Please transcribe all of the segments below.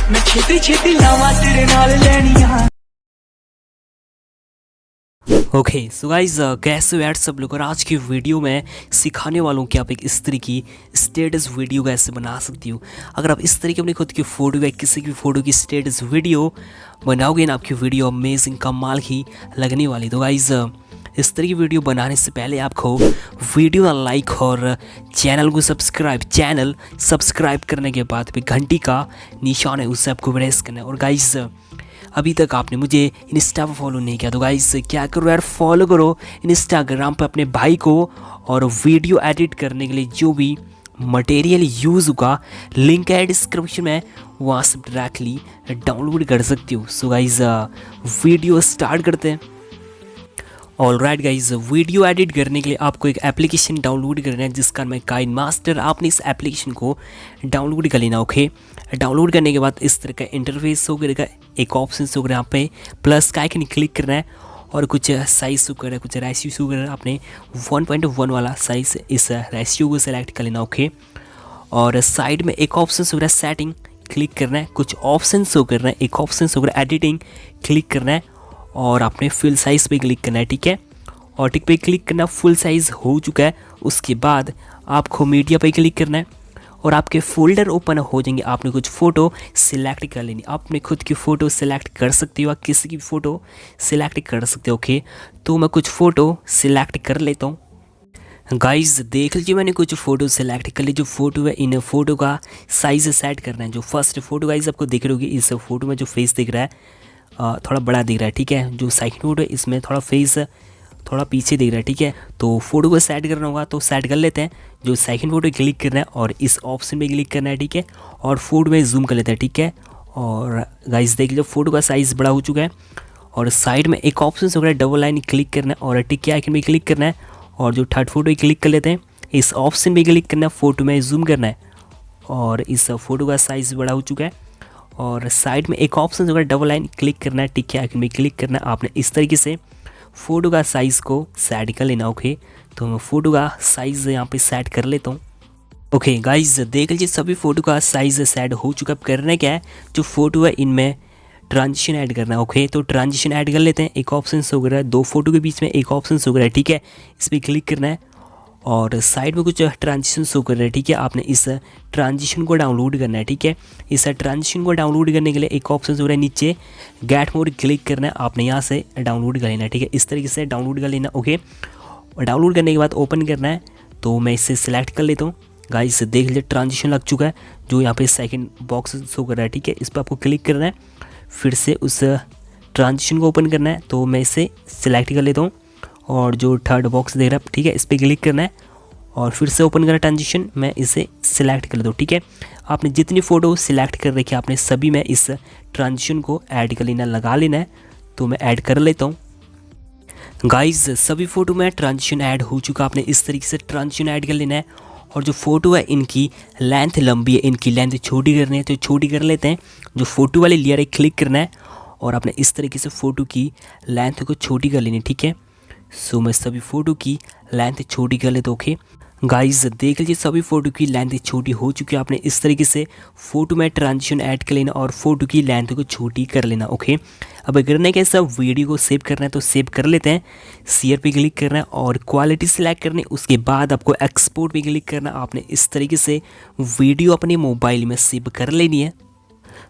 मैं छेती छेती लावा तेरे नाल लैनियां। ओके सो गाइज कैसे हो यार सब लोग। और आज की वीडियो में सिखाने वालों कि आप एक इस तरह की स्टेटस वीडियो कैसे बना सकती हो। अगर आप इस तरह की अपनी खुद की फ़ोटो या किसी की फ़ोटो की स्टेटस वीडियो बनाओगे ना, आपकी वीडियो अमेजिंग कमाल की लगने वाली। तो गाइज इस तरह की वीडियो बनाने से पहले आपको वीडियो का लाइक और चैनल को सब्सक्राइब करने के बाद भी घंटी का निशान है उसे आपको प्रेस करना है। और गाइज अभी तक आपने मुझे इंस्टा पर फॉलो नहीं किया तो गाइस क्या करो यार, फॉलो करो इंस्टाग्राम पर अपने भाई को। और वीडियो एडिट करने के लिए जो भी मटेरियल यूज़ होगा लिंक है डिस्क्रिप्शन में, वहाँ से डायरेक्टली डाउनलोड कर सकती हो। सो गाइस वीडियो स्टार्ट करते हैं। ऑलराइट गाइज, वीडियो एडिट करने के लिए आपको एक एप्लीकेशन डाउनलोड करना है जिसका नाम है काइनमास्टर। आपने इस एप्लीकेशन को डाउनलोड कर लेना। ओके, डाउनलोड करने के बाद इस तरह का इंटरफेस होगा, एक ऑप्शन होगा यहाँ पे प्लस का आइकन क्लिक करना है और कुछ साइज़ वगैरह कुछ रेशियो वगैरह आपने 1.1 वाला साइज़ इस रेशियो को सेलेक्ट कर लेना। ओके, और साइड में एक ऑप्शन वगैरह सेटिंग क्लिक करना है, कुछ ऑप्शन शो करना है, एक ऑप्शन वगैरह एडिटिंग क्लिक करना है और आपने फुल साइज़ पे क्लिक करना है। ठीक है, और टिक पे क्लिक करना, फुल साइज़ हो चुका है। उसके बाद आपको मीडिया पे क्लिक करना है और आपके फोल्डर ओपन हो जाएंगे। आपने कुछ फ़ोटो सिलेक्ट कर लेनी, आपने खुद की फ़ोटो सिलेक्ट कर सकते हो, किसी की फ़ोटो सिलेक्ट कर सकते हो। ओके, तो मैं कुछ फ़ोटो सिलेक्ट कर लेता हूँ। गाइस देख लीजिए मैंने कुछ फ़ोटो सेलेक्ट कर ली। जो फ़ोटो है इन फ़ोटो का साइज़ सेट करना है। जो फर्स्ट फ़ोटो गाइस आपको दिख रही होगी, इस फ़ोटो में जो फेस दिख रहा है थोड़ा बड़ा दिख रहा है। ठीक है, जो सेकंड फोटो है इसमें थोड़ा फेस थोड़ा पीछे दिख रहा है। ठीक है, तो फोटो को सेट करना होगा तो सेट कर लेते हैं। जो सेकंड फोटो क्लिक करना है और इस ऑप्शन पे क्लिक करना है। ठीक है, और फोटो में जूम कर लेते हैं। ठीक है, और गाइस देख लीजिए फोटो का साइज़ बड़ा हो चुका है। और साइड में एक ऑप्शन होगा डबल लाइन क्लिक करना है और टिक के आइकन में क्लिक करना है और जो थर्ड फोटो क्लिक कर लेते हैं। इस ऑप्शन पे क्लिक करना है, फोटो में जूम करना है और इस फोटो का साइज़ बड़ा हो चुका है। और साइड में एक ऑप्शन होगा डबल लाइन क्लिक करना है, टिक के आइकन में क्लिक करना है। आपने इस तरीके से फ़ोटो का साइज़ को सेट कर लेना। ओके, तो मैं फ़ोटो का साइज़ यहाँ पे सेट कर लेता हूँ। ओके गाइज देख लीजिए सभी फ़ोटो का साइज़ सेट हो चुका। अब करना क्या है, जो फ़ोटो है इनमें ट्रांजिशन ऐड करना है। ओके, तो ट्रांजिशन ऐड कर लेते हैं। एक ऑप्शन वगैरह है, दो फोटो के बीच में एक ऑप्शन वगैरह है। ठीक है, इस पर क्लिक करना है और साइड में कुछ ट्रांजिशन शो कर रहा है। ठीक है, आपने इस ट्रांजिशन को डाउनलोड करना है। ठीक है, इस ट्रांजिशन को डाउनलोड करने के लिए एक ऑप्शन हो रहा है नीचे गेट मोर क्लिक करना है, आपने यहाँ से डाउनलोड कर लेना है। ठीक है, इस तरीके से डाउनलोड कर लेना। ओके, और डाउनलोड करने के बाद ओपन करना है, तो मैं इसे सिलेक्ट कर लेता हूँ। गाइस देख लीजिए ट्रांजिशन लग चुका है, जो यहाँ पे सेकंड बॉक्स शो कर रहा है। ठीक है, इस पर आपको क्लिक करना है, फिर से उस ट्रांजिशन को ओपन करना है, तो मैं इसे सिलेक्ट कर लेता हूँ और जो थर्ड बॉक्स दे रहा है ठीक है इस पर क्लिक करना है और फिर से ओपन करना ट्रांजिशन, मैं इसे सिलेक्ट कर दूँ। ठीक है, आपने जितनी फ़ोटो सिलेक्ट कर रखी है आपने सभी में इस ट्रांजिशन को ऐड कर लेना, लगा लेना है। तो मैं ऐड कर लेता हूँ। गाइस सभी फ़ोटो में ट्रांजिशन ऐड हो चुका, आपने इस तरीके से ट्रांजिशन ऐड कर लेना है। और जो फ़ोटो है इनकी लेंथ लंबी है, इनकी लेंथ छोटी करनी है तो छोटी कर लेते हैं। जो फ़ोटो वाली लेयर है क्लिक करना है और आपने इस तरीके से फ़ोटो की लेंथ को छोटी कर लेनी। ठीक है, सो मैं सभी फ़ोटो की लेंथ छोटी कर लेता हूँ। ओके गाइस देख लीजिए सभी फ़ोटो की लेंथ छोटी हो चुकी है। आपने इस तरीके से फ़ोटो में ट्रांजिशन ऐड कर लेना और फ़ोटो की लेंथ को छोटी कर लेना। ओके, अब करना क्या, सब वीडियो को सेव करना है तो सेव कर लेते हैं। शेयर पे क्लिक करना है और क्वालिटी सिलेक्ट करनी, उसके बाद आपको एक्सपोर्ट पे क्लिक करना। आपने इस तरीके से वीडियो अपने मोबाइल में सेव कर लेनी है।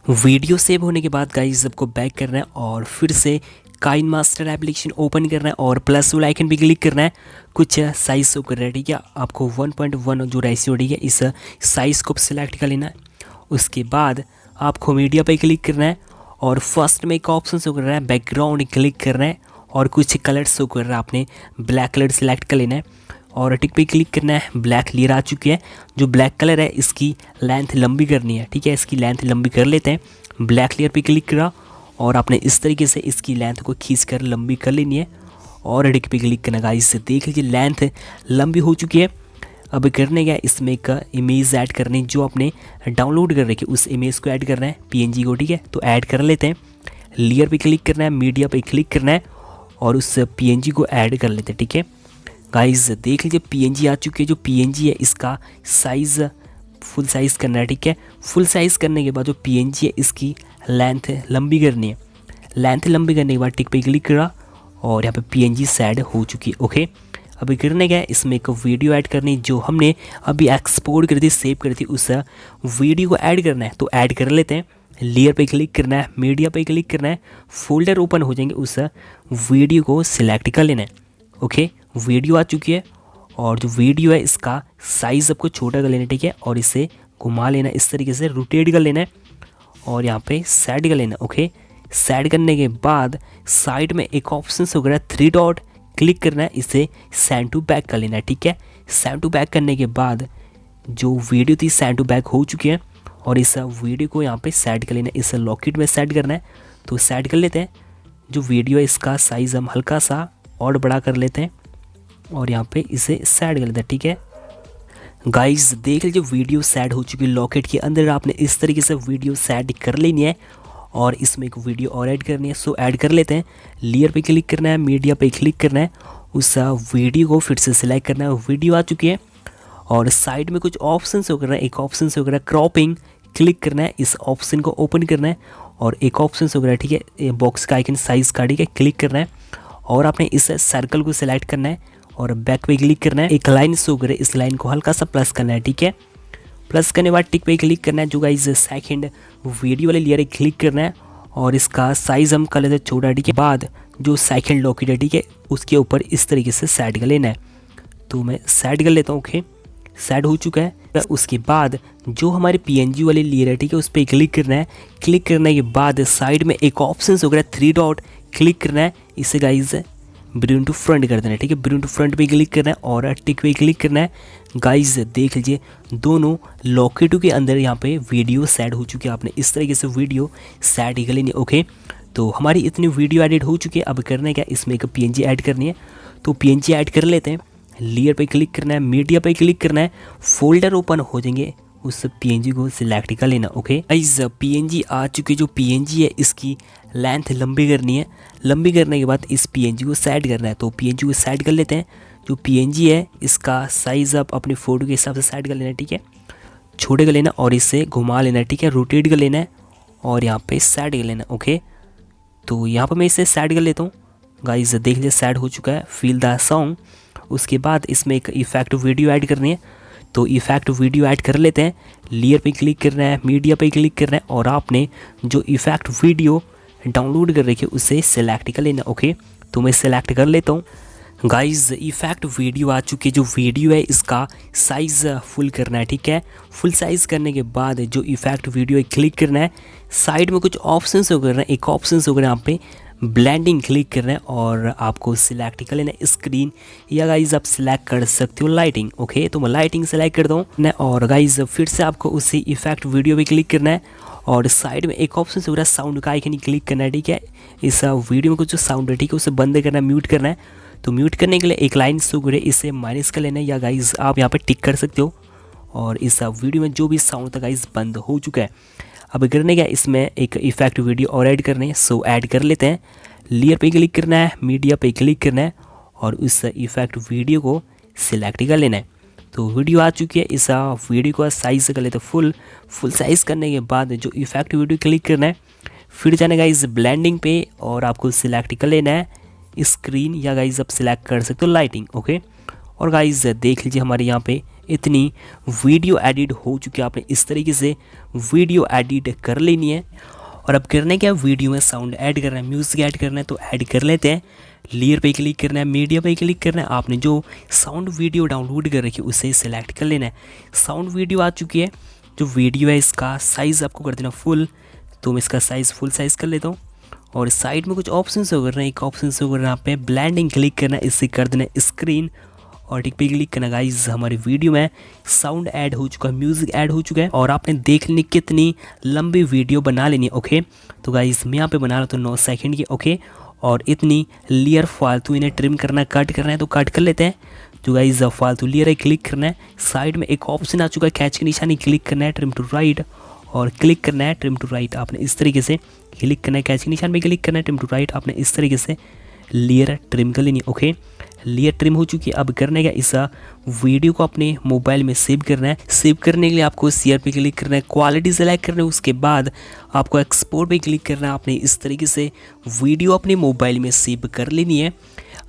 वीडियो सेव होने के बाद गाइस आपको बैक करना है और फिर से काइनमास्टर एप्लीकेशन ओपन करना है और प्लस वाला आइकन भी क्लिक करना है। कुछ साइज़ शो कर रहा है। ठीक है, आपको 1.1 जो रेशियो ठीक है इस साइज़ को सिलेक्ट कर लेना है। उसके बाद आपको मीडिया पे क्लिक करना है और फर्स्ट में एक ऑप्शन शो कर रहा है बैकग्राउंड क्लिक करना है और कुछ कलर शो कर रहा है, आपने ब्लैक कलर सेलेक्ट कर लेना है और टिक पे क्लिक करना है। ब्लैक लेयर आ चुकी है, जो ब्लैक कलर है इसकी लेंथ लंबी करनी है। ठीक है, इसकी लेंथ लंबी कर लेते हैं। ब्लैक लेयर पे क्लिक करा और आपने इस तरीके से इसकी लेंथ को खींचकर लंबी कर लेनी है और एडिट पे क्लिक करना। गाइस से देख लीजिए लेंथ लंबी हो चुकी है। अब करने क्या, इसमें एक इमेज ऐड करनी जो आपने डाउनलोड कर रखी उस इमेज को ऐड करना है पीएनजी को। ठीक है, तो ऐड कर लेते हैं। लेयर पे क्लिक करना है, मीडिया पे क्लिक करना है और उस पीएनजी को ऐड कर लेते हैं। ठीक है गाइस देख लीजिए पीएनजी आ चुकी है। जो पीएनजी है इसका साइज़ फुल साइज़ करना है, ठीक है। फुल साइज़ करने के बाद जो PNG है इसकी लेंथ लंबी करनी है। लेंथ लंबी करने के बाद टिक पे क्लिक करा और यहाँ पे PNG सेट हो चुकी है, ओके। अभी करने क्या है, इसमें एक वीडियो ऐड करनी जो हमने अभी एक्सपोर्ट करी थी, सेव करी थी, उस वीडियो को ऐड करना है। तो ऐड कर लेते हैं। लेयर पे क्लिक करना है, मीडिया पे क्लिक करना है, फोल्डर ओपन हो जाएंगे, उस वीडियो को सिलेक्ट कर लेना है, ओके। वीडियो आ चुकी है और जो वीडियो है इसका साइज़ आपको छोटा कर लेना है, ठीक है। और इसे घुमा लेना, इस तरीके से रोटेट कर लेना है और यहाँ पे सेट कर लेना, ओके। सेट करने के बाद साइड में एक ऑप्शन वगैरह 3 डॉट क्लिक करना है, इसे सेंड टू बैक कर लेना है, ठीक है। सेंड टू बैक करने के बाद जो वीडियो थी सेंड टू बैक हो चुकी है और इस वीडियो को यहाँ पे सेट कर लेना है, इसे लॉकेट में सेट करना है। तो सेट कर लेते हैं। जो वीडियो है इसका साइज़ हम हल्का सा और बड़ा कर लेते हैं और यहाँ पे इसे सेट कर लेते हैं, ठीक है। गाइस देख लीजिए वीडियो सेट हो चुकी है। लॉकेट के अंदर आपने इस तरीके से वीडियो सेट कर लेनी है और इसमें एक वीडियो और ऐड करनी है। सो ऐड कर लेते हैं। लेयर पे क्लिक करना है, मीडिया पे क्लिक करना है, उस वीडियो को फिर से सिलेक्ट करना है। वीडियो आ चुकी है और साइड में कुछ ऑप्शन वगैरह, एक ऑप्शन वगैरह क्रॉपिंग क्लिक करना है, इस ऑप्शन को ओपन करना है और एक ऑप्शन वगैरह, ठीक है, बॉक्स का आइकन साइज़ का, ठीक है, क्लिक करना है और आपने इस सर्कल को सिलेक्ट करना है और बैक पे क्लिक करना है। एक लाइन शो करे, इस लाइन को हल्का सा प्लस करना है, ठीक है। प्लस करने के बाद टिक पे क्लिक करना है। जो गाइस सेकंड वीडियो वाले लेयर है क्लिक करना है और इसका साइज़ हम कर लेते हैं छोटा, ठीक है। बाद जो सेकंड लॉकेट है, ठीक है, उसके ऊपर इस तरीके से सेट कर लेना है। तो मैं सेट कर लेता हूँ, ओके। सेट हो चुका है। उसके बाद जो हमारे PNG वाले लेयर है, ठीक है, उस पर क्लिक करना है। क्लिक करने के बाद साइड में एक ऑप्शन वगैरह 3 डॉट क्लिक करना है, इसे गाइस ब्रिंग टू फ्रंट कर देना है, ठीक है। ब्रिंग टू फ्रंट पे क्लिक करना है और टिक पे क्लिक करना है। गाइस देख लीजिए दोनों लॉकेटों के अंदर यहाँ पे वीडियो सेट हो चुकी है। आपने इस तरीके से वीडियो सेट ही कर लेनी, ओके। तो हमारी इतनी वीडियो एडिट हो चुकी है। अब करना क्या, इसमें एक PNG ऐड करनी है। तो PNG ऐड कर लेते हैं। लेयर पे क्लिक करना है, मीडिया पे क्लिक करना है, फोल्डर ओपन हो जाएंगे, उस PNG को सिलेक्ट कर लेना, ओके। गाइस PNG आ चुकी है। जो PNG है इसकी लेंथ लंबी करनी है। लंबी करने के बाद इस PNG को सेट करना है। तो PNG को सेट कर लेते हैं। जो PNG है इसका साइज़ आप अपनी फ़ोटो के हिसाब से सेट कर लेना है, ठीक है। छोटे कर लेना और इसे घुमा लेना है, ठीक है, रोटेट कर लेना है और यहाँ पे सेट कर लेना, ओके। तो यहाँ पर मैं इसे सेट कर लेता हूँ। गाइस देख लीजिए सेट हो चुका है। Feel the song. उसके बाद इसमें एक इफेक्ट वीडियो ऐड करनी है। तो इफेक्ट वीडियो ऐड कर लेते हैं। लेयर पे क्लिक करना है, मीडिया पे क्लिक करना है और आपने जो इफेक्ट वीडियो डाउनलोड कर रखी है उसे सिलेक्ट कर लेना, ओके। तो मैं सिलेक्ट कर लेता हूँ। गाइस इफेक्ट वीडियो आ चुकी है। जो वीडियो है इसका साइज़ फुल करना है, ठीक है। फुल साइज़ करने के बाद जो इफेक्ट वीडियो है क्लिक करना है। साइड में कुछ ऑप्शन वगैरह, एक ऑप्शन वगैरह यहाँ पे ब्लेंडिंग क्लिक करना है और आपको सिलेक्ट कर लेना है स्क्रीन, या गाइज आप सिलेक्ट कर सकते हो लाइटिंग, ओके। तो मैं लाइटिंग सेलेक्ट कर दूँ और गाइज फिर से आपको उसी इफेक्ट वीडियो पे क्लिक करना है और साइड में एक ऑप्शन वगैरह साउंड का आइकन क्लिक करना है, ठीक है। इस वीडियो में कुछ जो साउंड है, ठीक है, उसे बंद करना है, म्यूट करना है। तो म्यूट करने के लिए एक लाइन शो करे, इसे माइनस कर लेना है, या गाइज आप यहाँ पर टिक कर सकते हो। और इस वीडियो में जो भी साउंड था गाइज बंद हो चुका है। अब करने क्या, इसमें एक इफेक्ट वीडियो और ऐड करने है। सो ऐड कर लेते हैं। लेयर पे क्लिक करना है, मीडिया पे क्लिक करना है और उस इफेक्ट वीडियो को सिलेक्ट कर लेना है। तो वीडियो आ चुकी है। इस वीडियो का साइज़ कर लेते हैं फुल साइज़ करने के बाद जो इफेक्ट वीडियो क्लिक करना है, फिर जाने गाइज ब्लेंडिंग पे और आपको सिलेक्ट कर लेना है स्क्रीन, या गाइज आप सिलेक्ट कर सकते हो लाइटिंग, ओके। और गाइज देख लीजिए हमारे यहाँ पे इतनी वीडियो एडिट हो चुकी है। आपने इस तरीके से वीडियो एडिट कर लेनी है। और अब करने क्या, वीडियो में साउंड ऐड करना है, म्यूज़िक ऐड करना है, तो ऐड कर लेते हैं। लेयर पे क्लिक करना है, मीडिया पे क्लिक करना है। आपने जो साउंड वीडियो डाउनलोड कर रखी है उसे सिलेक्ट कर लेना है। साउंड वीडियो आ चुकी है। जो वीडियो है इसका साइज़ आपको कर देना फुल। तो मैं इसका साइज़ फुल साइज़ कर लेता हूँ और साइड में कुछ ऑप्शन वगैरह, एक ऑप्शन वगैरह यहाँ पे ब्लेंडिंग क्लिक करना है, इससे कर देना स्क्रीन और टिक पे क्लिक करना। गाइज हमारी वीडियो में साउंड ऐड हो चुका है, म्यूज़िक ऐड हो चुका है और आपने देख लेनी कितनी लंबी वीडियो बना लेनी है, ओके। तो गाइज मैं यहाँ पे बना रहा हूँ 9 सेकंड की, ओके। और इतनी लेयर फालतू इन्हें ट्रिम करना है, कट करना है, तो कट कर लेते हैं। जो गाइज फालतू लेयर है क्लिक करना है। साइड में एक ऑप्शन आ चुका है कैच की निशानी, क्लिक करना है, ट्रिम टू राइट और क्लिक करना है ट्रिम टू राइट। आपने इस तरीके से क्लिक करना है, कैच के निशान पे क्लिक करना है, ट्रिम टू राइट। आपने इस तरीके से लेयर ट्रिम कर लेनी, ओके। लेयर ट्रिम हो चुकी है। अब करने का इस वीडियो को अपने मोबाइल में सेव करना है। सेव करने के लिए आपको शेयर पे क्लिक करना है, क्वालिटी सेलेक्ट करना है, उसके बाद आपको एक्सपोर्ट पे क्लिक करना है। आपने इस तरीके से वीडियो अपने मोबाइल में सेव कर लेनी है।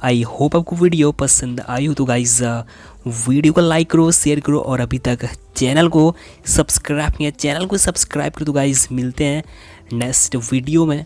आई होप आपको वीडियो पसंद आई हो तो गाइज वीडियो को लाइक करो, शेयर करो, और अभी तक चैनल को सब्सक्राइब किया, चैनल को सब्सक्राइब करो। तो गाइज मिलते हैं नेक्स्ट वीडियो में।